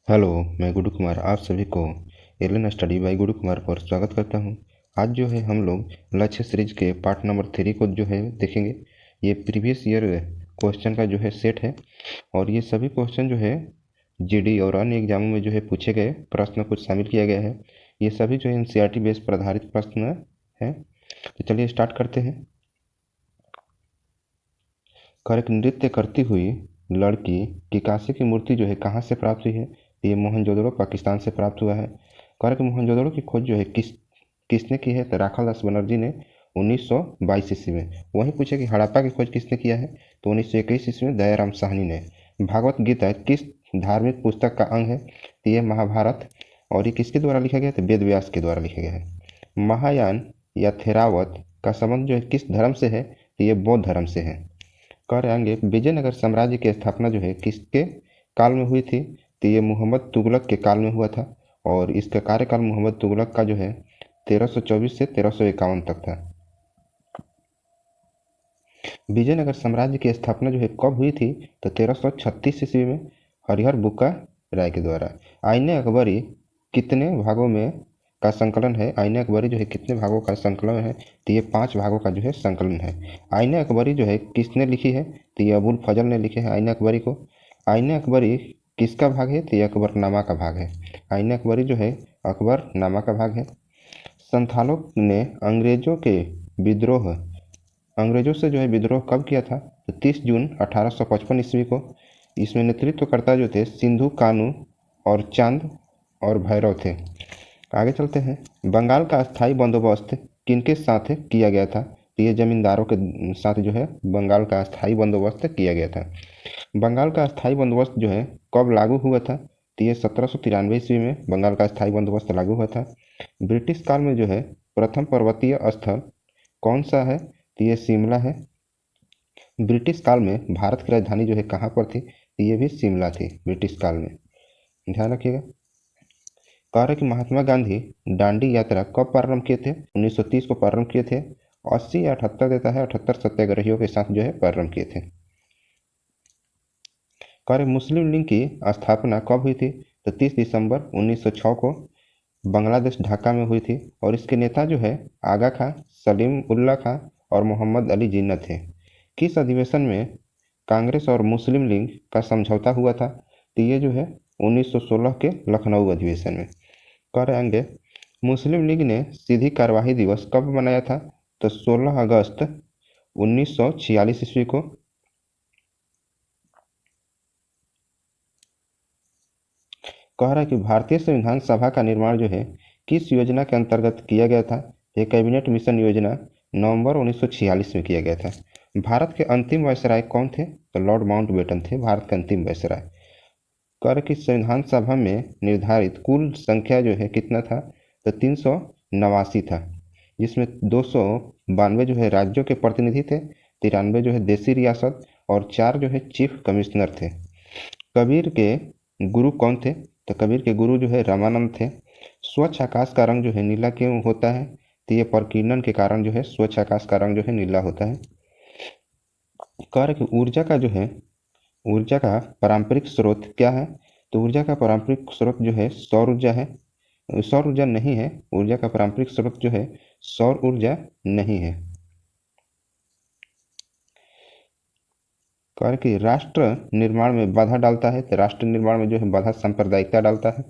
Hello, मैं गुड्डू कुमार आप सभी को alien study bye Guddu Kumar पर स्वागत करता हूं। आज जो है हम लोग लक्ष्य सीरीज के पार्ट नंबर 3 को जो है देखेंगे। ये प्रीवियस ईयर क्वेश्चन का जो है सेट है और ये सभी क्वेश्चन जो है जीडी और अन्य एग्जामों में जो है पूछे गए प्रश्न कुछ शामिल किया गया है। ये सभी जो है एनसीईआरटी बेस पर आधारित प्रश्न है। तो चलिए स्टार्ट करते हैं। कर्क नृत्य करती हुई लड़की की कांसे की मूर्ति जो है कहाँ से प्राप्त हुई है? ये मोहनजोदड़ो पाकिस्तान से प्राप्त हुआ है। कर्क मोहनजोदड़ो की खोज जो है किसने की है? तो राखालदास बनर्जी ने 1922 ईस्वी में। वहीं पूछे कि हड़प्पा की खोज किसने किया है? तो 1921 ईस्वी में दयाराम साहनी ने। भागवत गीता किस धार्मिक पुस्तक का अंग है? तो ये महाभारत। और ये किसके द्वारा लिखा गया? तो वेद व्यास के द्वारा लिखा गया है। महायान या थेरावत का संबंध जो है किस धर्म से है? तो ये बौद्ध धर्म से है। कह रहे होंगे विजयनगर साम्राज्य की स्थापना जो है किसके काल में हुई थी? तो ये मोहम्मद तुगलक के काल में हुआ था और इसका कार्यकाल मोहम्मद तुगलक का जो है 1324 से 1351 तक था। विजयनगर साम्राज्य की स्थापना जो है कब हुई थी? तो 1336 ईस्वी में हरिहर बुक्का राय के द्वारा। आईने अकबरी कितने भागों में का संकलन है? आईने अकबरी जो है कितने भागों का संकलन है? तो ये 5 भागों का जो है संकलन है। आईने अकबरी जो है किसने लिखी है? तो ये अबुल फजल ने लिखे है आईने अकबरी को। आईने अकबरी किसका भाग है? तो ये अकबरनामा का भाग है। आईने अकबरी जो है अकबरनामा का भाग है। संथालों ने अंग्रेजों से जो है विद्रोह कब किया था? तो 30 जून 1855 ईस्वी को। इसमें नेतृत्वकर्ता जो थे सिंधु कानू और चांद और भैरव थे। आगे चलते हैं। बंगाल का अस्थाई बंदोबस्त किनके साथ किया गया था? तो ये जमींदारों के साथ जो है बंगाल का अस्थाई बंदोबस्त किया गया था। बंगाल का अस्थाई बंदोबस्त जो है कब लागू हुआ था? तो ये 1793 ईस्वी में बंगाल का अस्थाई बंदोबस्त लागू हुआ था। ब्रिटिश काल में जो है प्रथम पर्वतीय स्थल कौन सा है? तो ये शिमला है। ब्रिटिश काल में भारत की राजधानी जो है कहाँ पर थी? तो ये भी शिमला थी ब्रिटिश काल में। ध्यान रखिएगा। कह रहे कि महात्मा गांधी दांडी यात्रा कब प्रारंभ किए थे? 1930 को प्रारंभ किए थे। 80 या 78 देता है, 78 सत्याग्रहियों के साथ जो है प्रारंभ किए थे। कह रहे मुस्लिम लीग की स्थापना कब हुई थी? तो 30 दिसंबर 1906 को बांग्लादेश ढाका में हुई थी और इसके नेता जो है आगा खां, सलीम उल्लाह खां और मोहम्मद अली जिन्ना थे। किस अधिवेशन में कांग्रेस और मुस्लिम लीग का समझौता हुआ था? तो ये जो है 1916 के लखनऊ अधिवेशन में। कह रहे होंगे मुस्लिम लीग ने सीधी कार्यवाही दिवस कब मनाया था? तो 16 अगस्त 1946 ईस्वी को। कह रहा है कि भारतीय संविधान सभा का निर्माण जो है किस योजना के अंतर्गत किया गया था? ये कैबिनेट मिशन योजना नवंबर 1946 में किया गया था। भारत के अंतिम वायसराय कौन थे? तो लॉर्ड माउंटबेटन थे भारत के अंतिम वायसराय। कर की संविधान सभा में निर्धारित कुल संख्या जो है कितना था? तो 389 था, जिसमें 292 जो है राज्यों के प्रतिनिधि थे, 93 जो है देसी रियासत और 4 जो है चीफ कमिश्नर थे। कबीर के गुरु कौन थे? तो कबीर के गुरु जो है रामानंद थे। स्वच्छ आकाश का रंग जो है नीला क्यों होता है? तो ये प्रकीर्णन के कारण जो है स्वच्छ आकाश का रंग जो है नीला होता है। कह रहे कि ऊर्जा का पारंपरिक स्रोत क्या है? तो ऊर्जा का पारंपरिक स्रोत जो है सौर ऊर्जा है। सौर ऊर्जा नहीं है, ऊर्जा का पारंपरिक स्रोत जो है सौर ऊर्जा नहीं है। कह रहे कि राष्ट्र निर्माण में बाधा डालता है, तो राष्ट्र निर्माण में जो है बाधा सांप्रदायिकता डालता है।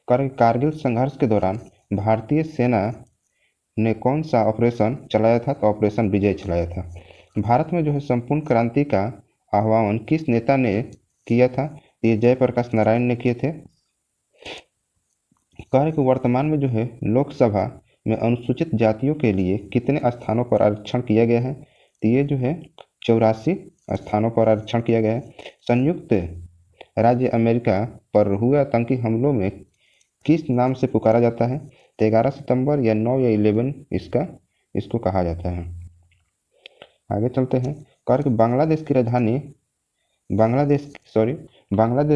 कह रहे कारगिल संघर्ष के दौरान भारतीय सेना ने कौन सा ऑपरेशन चलाया था? तो ऑपरेशन विजय चलाया था। भारत में जो है संपूर्ण क्रांति का आह्वान किस नेता ने किया था? ये जयप्रकाश नारायण ने किए थे। कह रहे कि वर्तमान में जो है लोकसभा में अनुसूचित जातियों के लिए कितने स्थानों पर आरक्षण किया गया है? तो ये जो है 84 स्थानों पर आरक्षण किया गया है। संयुक्त राज्य अमेरिका पर हुए आतंकी हमलों में किस नाम से पुकारा जाता है? तो 11 सितंबर या 9 या 11 इसको कहा जाता है। आगे चलते हैं। कह कि बांग्लादेश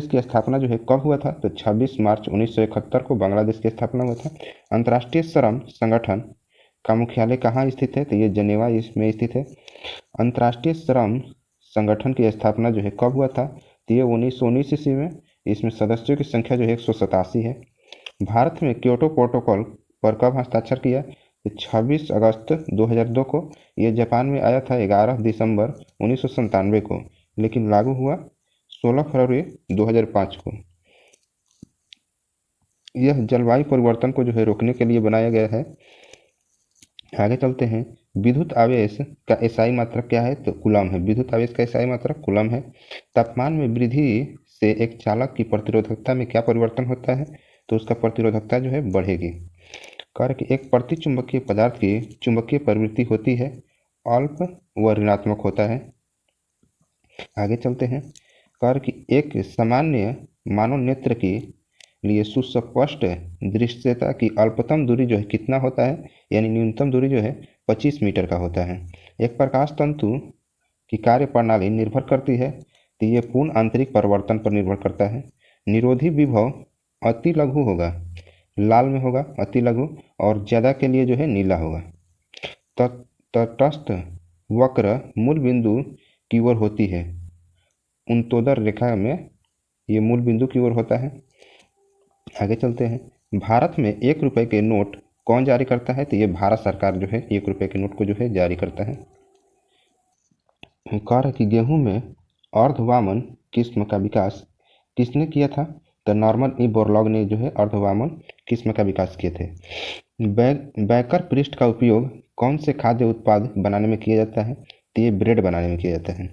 की स्थापना जो है कब हुआ था? तो 26 मार्च 1971 को बांग्लादेश की स्थापना हुआ था। अंतर्राष्ट्रीय श्रम संगठन का मुख्यालय कहाँ स्थित है? तो ये जनेवा इसमें स्थित है। अंतर्राष्ट्रीय श्रम संगठन की स्थापना जो है कब हुआ था? तो ये 1919 ईस्वी में इसमें सदस्यों की संख्या जो है 187 है। भारत में क्योटो प्रोटोकॉल पर कब हस्ताक्षर किया? तो 26 अगस्त 2002 को। ये जापान में आया था 11 दिसंबर 1997 को, लेकिन लागू हुआ 16 फरवरी 2005 को। यह जलवायु परिवर्तन को जो है रोकने के लिए बनाया गया है। आगे चलते हैं। विद्युत आवेश का एसआई मात्रक क्या है? तो कूलम है। विद्युत आवेश का एसआई मात्रक कूलम है। तापमान में वृद्धि से एक चालक की प्रतिरोधकता में क्या परिवर्तन होता है? तो उसका प्रतिरोधकता जो है बढ़ेगी। कार्य कि एक प्रति चुंबकीय पदार्थ की चुंबकीय प्रवृत्ति होती है, अल्प व ऋणात्मक होता है। आगे चलते हैं। कार्य कि एक सामान्य मानव नेत्र के लिए सुस्पष्ट दृश्यता की अल्पतम दूरी जो है कितना होता है? यानी न्यूनतम दूरी जो है 25 मीटर का होता है। एक प्रकाश तंतु की कार्य प्रणाली निर्भर करती है, तो ये पूर्ण आंतरिक परिवर्तन पर निर्भर करता है। निरोधी विभव अति लघु होगा, लाल में होगा अति लघु, और ज़्यादा के लिए जो है नीला होगा। तटस्थ वक्र मूल बिंदु की ओर होती है, उन्तोदर रेखा में ये मूल बिंदु की ओर होता है। आगे चलते हैं। भारत में 1 रुपये के नोट कौन जारी करता है? तो ये भारत सरकार जो है 1 रुपये के नोट को जो है जारी करता है। कार्य कि गेहूं में अर्धवामन किस्म का विकास किसने किया था? तो नॉर्मन ई बोरलॉग ने जो है अर्धवामन किस्म का विकास किए थे। बैकर पृष्ठ का उपयोग कौन से खाद्य उत्पाद बनाने में किया जाता है? तो ये ब्रेड बनाने में किया जाता है।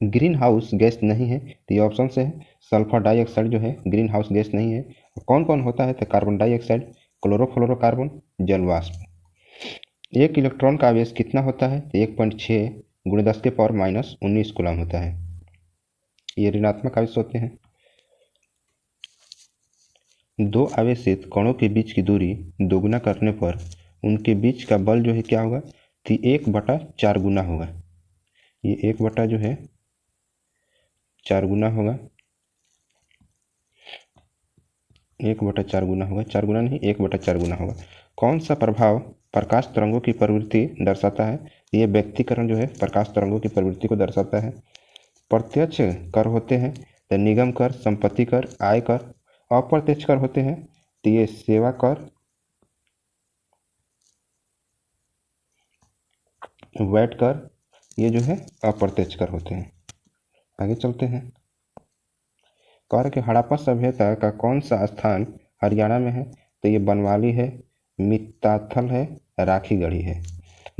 ग्रीन हाउस गैस नहीं है, तो ये ऑप्शन से है सल्फर डाइऑक्साइड जो है ग्रीन हाउस गैस नहीं है। कौन कौन होता है? तो कार्बन डाइऑक्साइड, क्लोरोफ्लोरोकार्बन, जल वाष्प। एक इलेक्ट्रॉन का आवेश कितना होता है? तो 1.6 × 10⁻⁻19 कूलम होता है। ये ऋणात्मक आवेश होते हैं। दो आवेशित कणों के बीच की दूरी दोगुना करने पर उनके बीच का बल जो है क्या होगा? तो 1/4 गुना होगा। ये 1 बटा जो है 4 गुना होगा। 1/4 गुना होगा, 4 गुना नहीं 1/4 गुना होगा। कौन सा प्रभाव प्रकाश तरंगों की प्रवृत्ति दर्शाता है? ये व्यक्तिकरण जो है प्रकाश तरंगों की प्रवृत्ति को दर्शाता है। प्रत्यक्ष कर होते हैं तो निगम कर, संपत्ति कर, आय कर। अप्रत्यक्ष कर होते हैं तो ये सेवा कर, वैट कर, ये जो है अप्रत्यक्ष कर होते हैं। आगे चलते हैं। कार्य कि हड़प्पा सभ्यता का कौन सा स्थान हरियाणा में है? तो ये बनवाली है, मिताथल है, राखीगढ़ी है।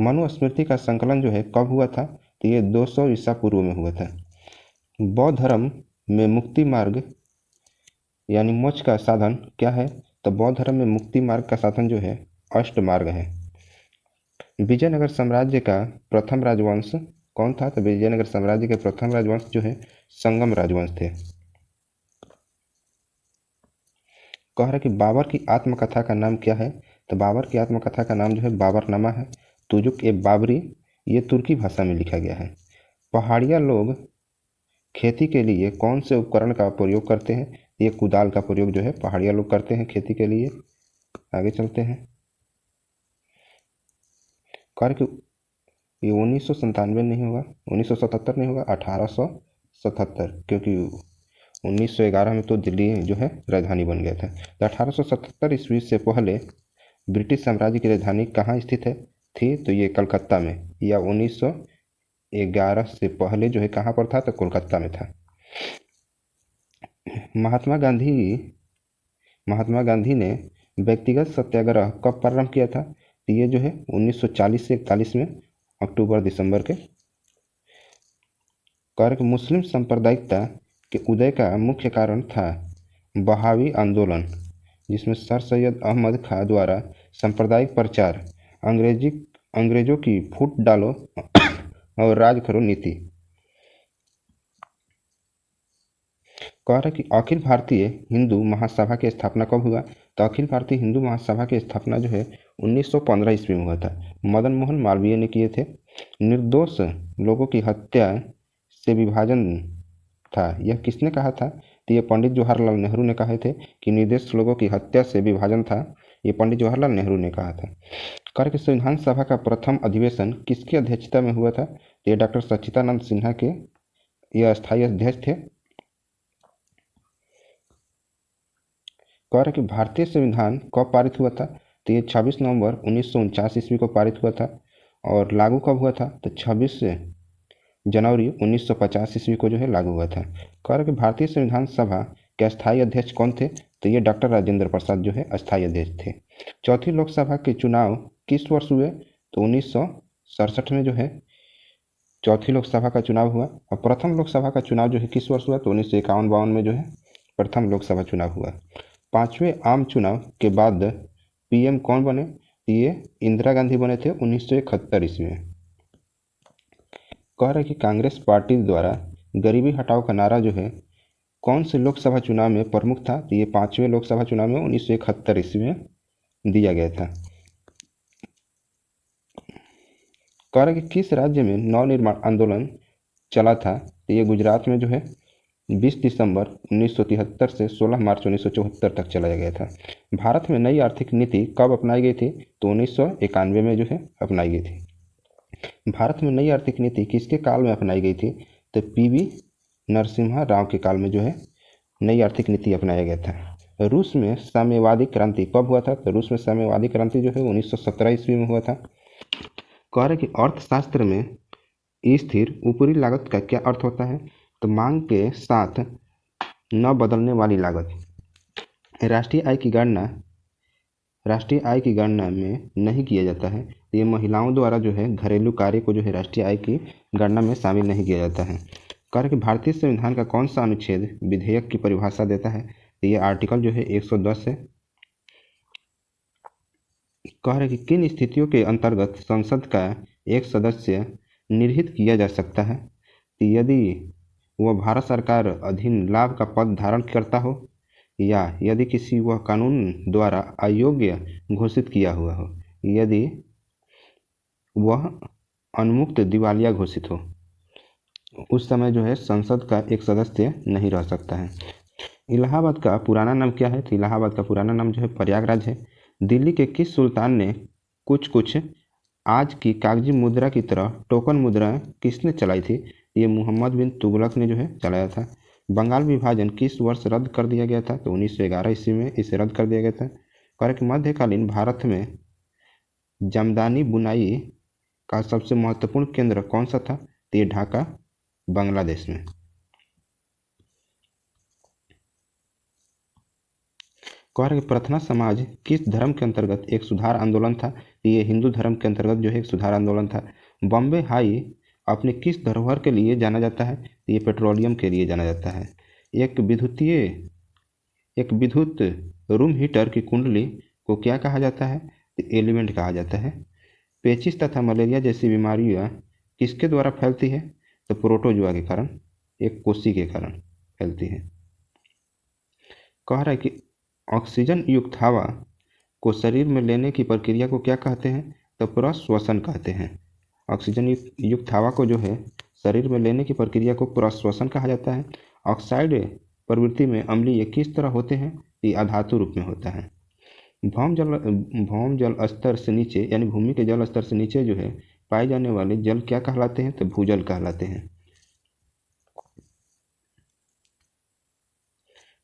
मनुस्मृति का संकलन जो है कब हुआ था? तो ये 200 ईसा पूर्व में हुआ था। बौद्ध धर्म में मुक्ति मार्ग यानी मोक्ष का साधन क्या है? तो बौद्ध धर्म में मुक्ति मार्ग का साधन जो है अष्ट मार्ग है। विजयनगर साम्राज्य का प्रथम राजवंश कौन था? तो विजयनगर साम्राज्य के प्रथम राजवंश जो है संगम राजवंश थे। कह रहा कि बाबर की आत्मकथा का नाम क्या है? तो बाबर की आत्मकथा का नाम जो है बाबरनामा है। तुजुक ए बाबरी ये तुर्की भाषा में लिखा गया है। पहाड़िया लोग खेती के लिए कौन से उपकरण का प्रयोग करते हैं? ये कुदाल का प्रयोग जो है पहाड़िया लोग करते हैं खेती के लिए। आगे चलते हैं। कार्य कि ये 1997 नहीं होगा, 1977 नहीं होगा, 1877, क्योंकि 1911 में तो दिल्ली जो है राजधानी बन गया था। तो 1877 ईस्वी से पहले ब्रिटिश साम्राज्य की राजधानी कहाँ स्थित है थी? तो ये कलकत्ता में, या 1911 से पहले जो है कहाँ पर था? तो कोलकाता में था। महात्मा गांधी ने व्यक्तिगत सत्याग्रह कब प्रारंभ किया था? तो ये जो है 1940 से 41 में, अक्टूबर दिसंबर के। कार्य मुस्लिम सांप्रदायिकता के उदय का मुख्य कारण था बहावी आंदोलन, जिसमें सर सैयद अहमद खां द्वारा सांप्रदायिक प्रचार, अंग्रेजों की फूट डालो और राज करो नीति। कह रहा कि अखिल भारतीय हिंदू महासभा की स्थापना कब हुआ? तो अखिल भारतीय हिंदू महासभा की स्थापना जो है 1915 ईस्वी में हुआ था। मदन मोहन मालवीय ने किए थे। निर्दोष लोगों की हत्या से विभाजन था, यह किसने कहा था? तो ये पंडित जवाहरलाल नेहरू ने कहे थे कि निर्दोष लोगों की हत्या से विभाजन था, ये पंडित जवाहरलाल नेहरू ने कहा था। कार्य कि संविधान सभा का प्रथम अधिवेशन किसकी अध्यक्षता में हुआ था? तो ये डॉक्टर सच्चिदानंद सिन्हा के ये अस्थायी अध्यक्ष थे। कह रहा है कि भारतीय संविधान कब पारित हुआ था, तो ये 26 नवंबर 1949 ईस्वी को पारित हुआ था। और लागू कब हुआ था, तो 26 जनवरी 1950 ईस्वी को जो है लागू हुआ था। कह रहा है कि भारतीय संविधान सभा के अस्थायी अध्यक्ष कौन थे, तो ये डॉक्टर राजेंद्र प्रसाद जो है अस्थायी अध्यक्ष थे। चौथी लोकसभा के चुनाव किस वर्ष हुए, तो 1967 में जो है चौथी लोकसभा का चुनाव हुआ। और प्रथम लोकसभा का चुनाव जो है किस वर्ष हुआ, तो 1951-52 में जो है प्रथम लोकसभा चुनाव हुआ। पांचवें आम चुनाव के बाद पीएम कौन बने, ये इंदिरा गांधी बने थे 1971 ईस्वी में। कह रहे कि कांग्रेस पार्टी द्वारा गरीबी हटाओ का नारा जो है कौन से लोकसभा चुनाव में प्रमुख था, तो ये पांचवें लोकसभा चुनाव में 1971 ईस्वी में दिया गया था। कह रहे कि किस राज्य में नवनिर्माण आंदोलन चला था, तो ये गुजरात में जो है 20 दिसंबर 1973 से 16 मार्च 1974 तक चलाया गया था। भारत में नई आर्थिक नीति कब अपनाई गई थी, तो 1991 में जो है अपनाई गई थी। भारत में नई आर्थिक नीति किसके काल में अपनाई गई थी, तो पीवी नरसिम्हा राव के काल में जो है नई आर्थिक नीति अपनाया गया था। रूस में साम्यवादी क्रांति कब हुआ था, तो रूस में साम्यवादी क्रांति जो है 1917 ईस्वी में हुआ था। कह रहे कि अर्थशास्त्र में स्थिर ऊपरी लागत का क्या अर्थ होता है, तो मांग के साथ न बदलने वाली लागत। राष्ट्रीय आय की गणना में नहीं किया जाता है। ये महिलाओं द्वारा जो है घरेलू कार्य को जो है राष्ट्रीय आय की गणना में शामिल नहीं किया जाता है। कह रहे कि भारतीय संविधान का कौन सा अनुच्छेद विधेयक की परिभाषा देता है, तो ये आर्टिकल जो है 110 है। कह रहे कि किन स्थितियों के अंतर्गत संसद का एक सदस्य निर्हित किया जा सकता है, तो यदि वह भारत सरकार अधीन लाभ का पद धारण करता हो, या यदि किसी वह कानून द्वारा अयोग्य घोषित किया हुआ हो, यदि वह उन्मुक्त दिवालिया घोषित हो, उस समय जो है संसद का एक सदस्य नहीं रह सकता है। इलाहाबाद का पुराना नाम क्या है, तो इलाहाबाद का पुराना नाम जो है प्रयागराज है। दिल्ली के किस सुल्तान ने कुछ कुछ आज की कागजी मुद्रा की तरह टोकन मुद्रा किसने चलाई थी, ये मोहम्मद बिन तुगलक ने जो है चलाया था। बंगाल विभाजन किस वर्ष रद्द कर दिया गया था, तो 1911 ईस्वी में इसे रद्द कर दिया गया था। कह कि मध्यकालीन भारत में जामदानी बुनाई का सबसे महत्वपूर्ण केंद्र कौन सा था, तो ये ढाका बांग्लादेश में। कह रहे कि प्रार्थना समाज किस धर्म के अंतर्गत एक सुधार आंदोलन था, ये हिंदू धर्म के अंतर्गत जो है एक सुधार आंदोलन था। बॉम्बे हाई अपने किस धरोहर के लिए जाना जाता है, ये पेट्रोलियम के लिए जाना जाता है। एक विद्युत रूम हीटर की कुंडली को क्या कहा जाता है, एलिमेंट कहा जाता है। पेचिस तथा मलेरिया जैसी बीमारियां किसके द्वारा फैलती है, तो प्रोटोजुआ के कारण, एक कोसी के कारण फैलती है। कह रहा है कि ऑक्सीजन युक्त हवा को शरीर में लेने की प्रक्रिया को क्या कहते हैं, तो प्रश्वसन कहते हैं। ऑक्सीजन युक्त हवा को जो है शरीर में लेने की प्रक्रिया को प्रश्वसन कहा जाता है। ऑक्साइड प्रवृत्ति में अम्लीय किस तरह होते हैं, ये अधातु रूप में होता है। भौम जल स्तर से नीचे यानी भूमि के जल स्तर से नीचे जो है पाए जाने वाले जल क्या कहलाते हैं, तो भूजल कहलाते हैं।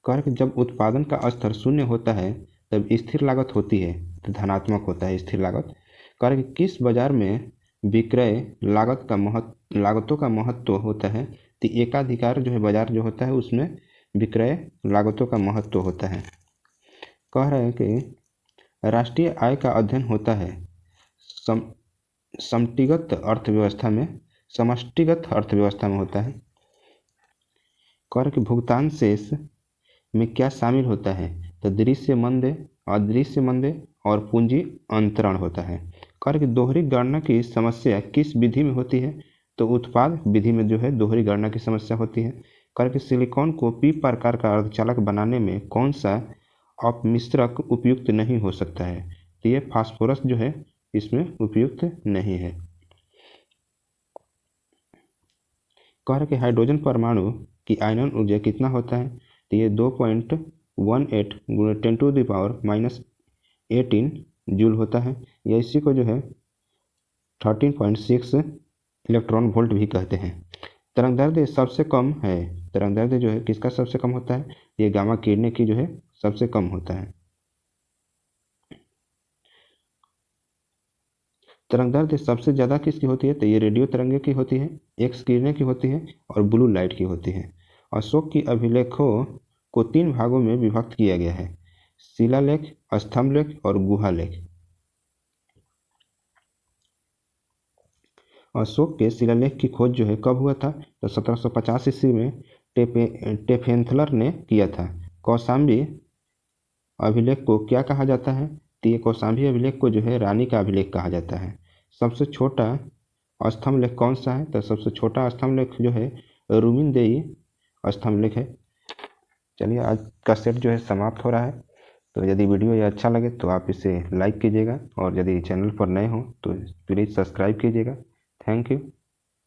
कह कि जब उत्पादन का स्तर शून्य होता है तब स्थिर लागत होती है, तो धनात्मक होता है स्थिर लागत। कह कि किस बाजार में विक्रय लागतों का महत्व होता है, तो एकाधिकार जो है बाजार जो होता है उसमें विक्रय लागतों का महत्व होता है। कह रहे हैं कि राष्ट्रीय आय का अध्ययन होता है समष्टिगत अर्थव्यवस्था में होता है। कर के भुगतान शेष में क्या शामिल होता है, तो दृश्य मंदे, अदृश्य मंदे और पूंजी अंतरण होता है। कर की दोहरी गणना की समस्या किस विधि में होती है, तो उत्पाद विधि में जो है दोहरी गणना की समस्या होती है। कर के सिलिकॉन को पी प्रकार का अर्धचालक बनाने में कौन सा अपमिश्रक उपयुक्त नहीं हो सकता है, तो ये फास्फोरस जो है इसमें उपयुक्त नहीं है। कह रहे कि हाइड्रोजन परमाणु की आयनन ऊर्जा कितना होता है, तो ये 2.18 गुणा 10⁻⁻18 जूल होता है, या इसी को जो है 13.6 इलेक्ट्रॉन वोल्ट भी कहते हैं। तरंग दैर्ध्य सबसे कम है, तरंग दैर्ध्य जो है किसका सबसे कम होता है, ये गामा किरणें की जो है सबसे कम होता है। तरंगदैर्ध्य सबसे ज़्यादा किसकी होती है? तो ये रेडियो तरंगे की होती है, एक्स किरणें की होती है और ब्लू लाइट की होती है। अशोक की अभिलेखों को 3 भागों में विभक्त किया गया है: शिलालेख, स्तंभलेख और गुहालेख। अशोक के शिलालेख की खोज जो है कब हुआ था? तो 1750 ईस्वी में टेफेंथलर ने किया था। कौशाम्बी अभिलेख को क्या कहा जाता है? तो ये कौशाम्बी अभिलेख को जो है रानी का अभिलेख कहा जाता है। सबसे छोटा स्तंभलेख कौन सा है? तो सबसे छोटा स्तंभलेख जो है रुमिनदेई स्तंभलेख है। चलिए, आज का सेट जो है समाप्त हो रहा है। तो यदि वीडियो ये अच्छा लगे तो आप इसे लाइक कीजिएगा और यदि चैनल पर नए हो तो प्लीज़ सब्सक्राइब कीजिएगा। Thank you.